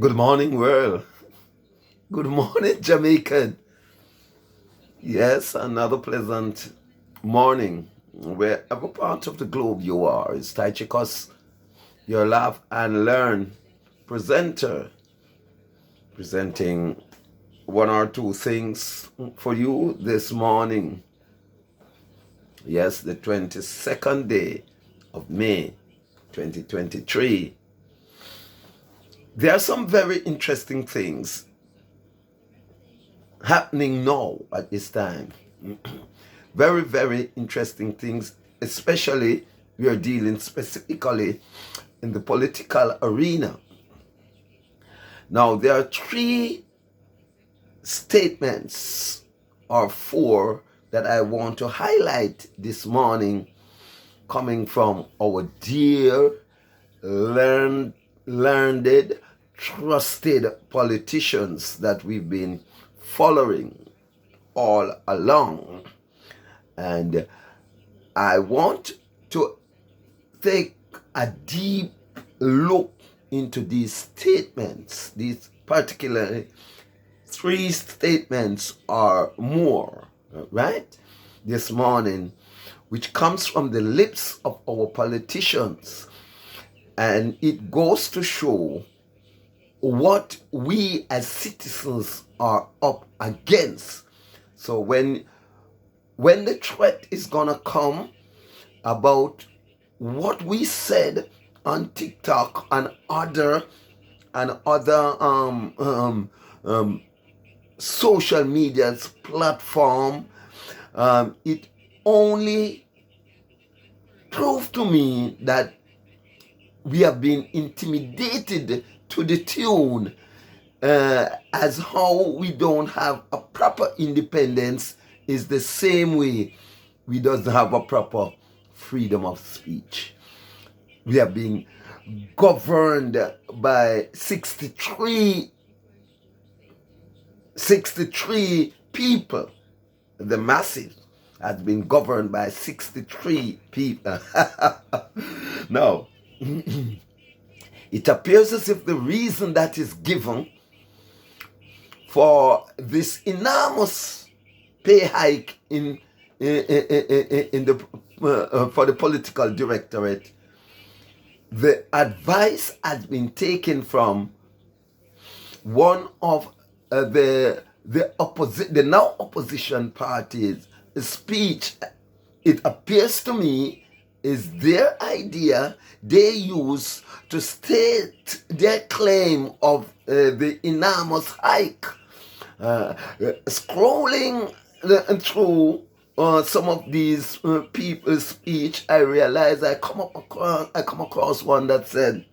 Good morning, world. Good morning, Jamaican. Yes, another pleasant morning. Wherever part of the globe you are, it's Tychicus, your laugh and learn presenter, presenting one or two things for you this morning. Yes, the 22nd day of May, 2023. There are some very interesting things happening now at this time. Very, very interesting things, especially we are dealing specifically in the political arena. Now, there are three statements or four that I want to highlight this morning coming from our dear, learned, trusted politicians that we've been following all along. And I want to take a deep look into these statements, these particularly three statements or more, right, this morning, which comes from the lips of our politicians. And it goes to show what we as citizens are up against. So when the threat is gonna come about what we said on TikTok and other social media's platform, it only proved to me that we have been intimidated to the tune as how we don't have a proper independence is the same way we doesn't have a proper freedom of speech. We have been governed by 63 people. The masses has been governed by 63 people. Now, it appears as if the reason that is given for this enormous pay hike in the for the political directorate, the advice has been taken from one of the now opposition parties' speech. It appears to me is their idea they use to state their claim of the enormous hike. Scrolling through some of these people's speech, I realized I come across one that said,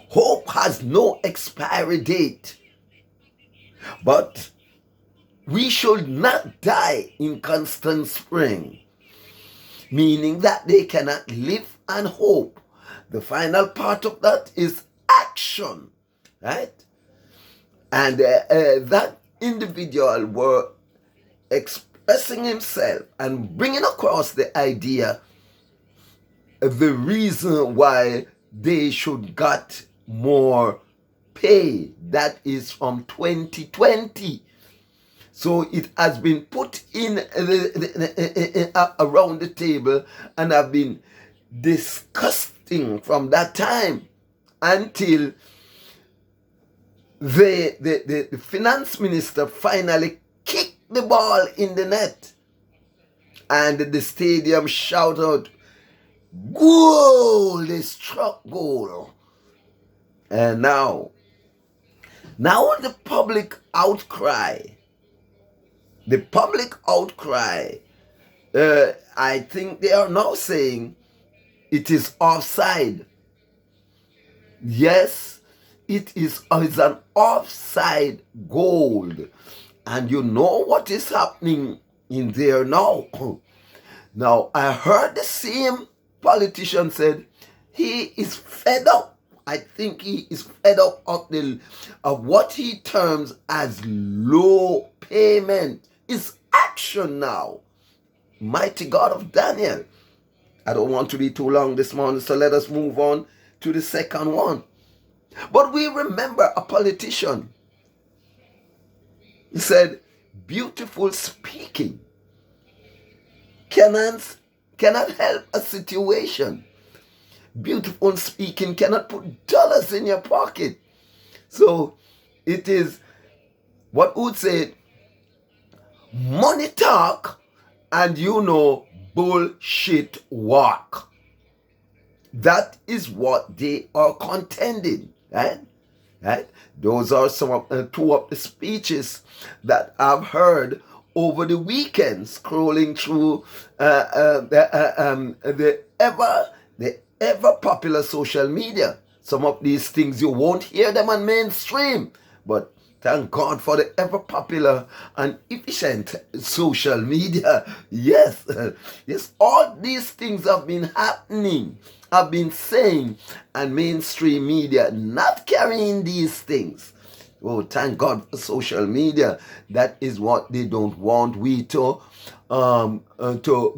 "Hope has no expiry date, but we should not die in Constant Spring," meaning that they cannot live and hope. The final part of that is action, right? And that individual were expressing himself and bringing across the idea of the reason why they should get more pay. That is from 2020. So it has been put in around the table and have been discussing from that time until the finance minister finally kicked the ball in the net and the stadium shouted out, "Goal!" They struck goal. And now the public outcry, I think they are now saying it is offside. Yes, it's an offside goal. And you know what is happening in there now. Now, I heard the same politician said he is fed up. I think he is fed up of what he terms as low payment. It's action now. Mighty God of Daniel. I don't want to be too long this morning, so let us move on to the second one. But we remember a politician. He said, beautiful speaking cannot help a situation. Beautiful speaking cannot put dollars in your pocket. So it is what would say money talk and bullshit walk. That is what they are contending, right? Right? Those are some of two of the speeches that I've heard over the weekend, scrolling through the ever popular social media. Some of these things you won't hear them on mainstream, but thank God for the ever popular and efficient social media. Yes, yes, all these things have been happening, have been saying, and mainstream media not carrying these things. Oh, thank God for social media. That is what they don't want we to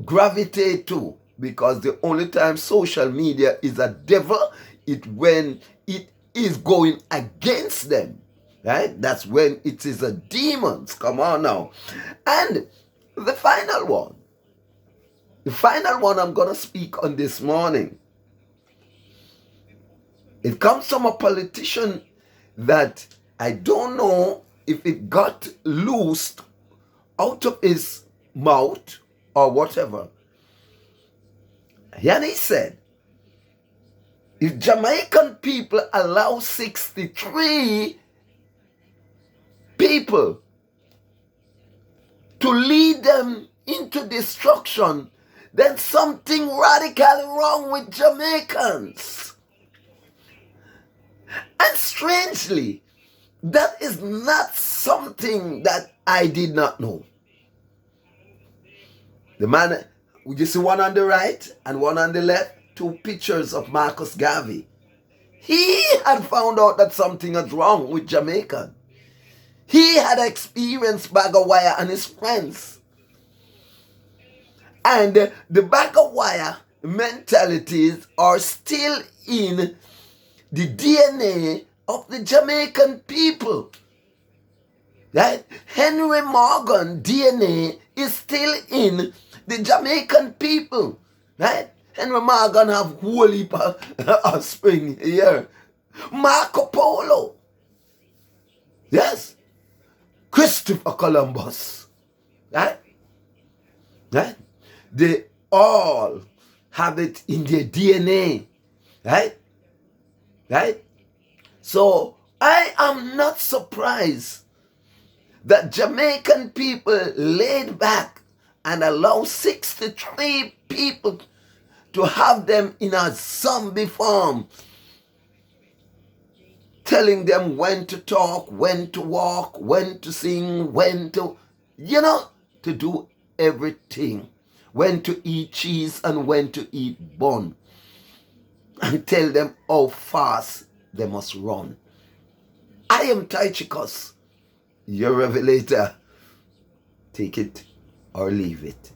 gravitate to, because the only time social media is a devil is when it is going against them. Right? That's when it is a demons. Come on now. And the final one I'm going to speak on this morning. It comes from a politician that I don't know if it got loosed out of his mouth or whatever. And he said, if Jamaican people allow 63 people to lead them into destruction, then something radically wrong with Jamaicans. And strangely, that is not something that I did not know. The man, you see one on the right and one on the left, two pictures of Marcus Garvey. He had found out that something was wrong with Jamaica. He had experienced bag of wire and his friends. And the bag of wire mentalities are still in the DNA of the Jamaican people. Right? Henry Morgan DNA is still in the Jamaican people. Right? Henry Morgan have whole heap of offspring here. Marco Polo. Yes. Christopher Columbus. Right? Right? They all have it in their DNA. Right? Right? So I am not surprised that Jamaican people laid back and allow 63 people to have them in a zombie form, telling them when to talk, when to walk, when to sing, when to, to do everything, when to eat cheese and when to eat bun, and tell them how fast they must run. I am Tychicus, your revelator. Take it or leave it.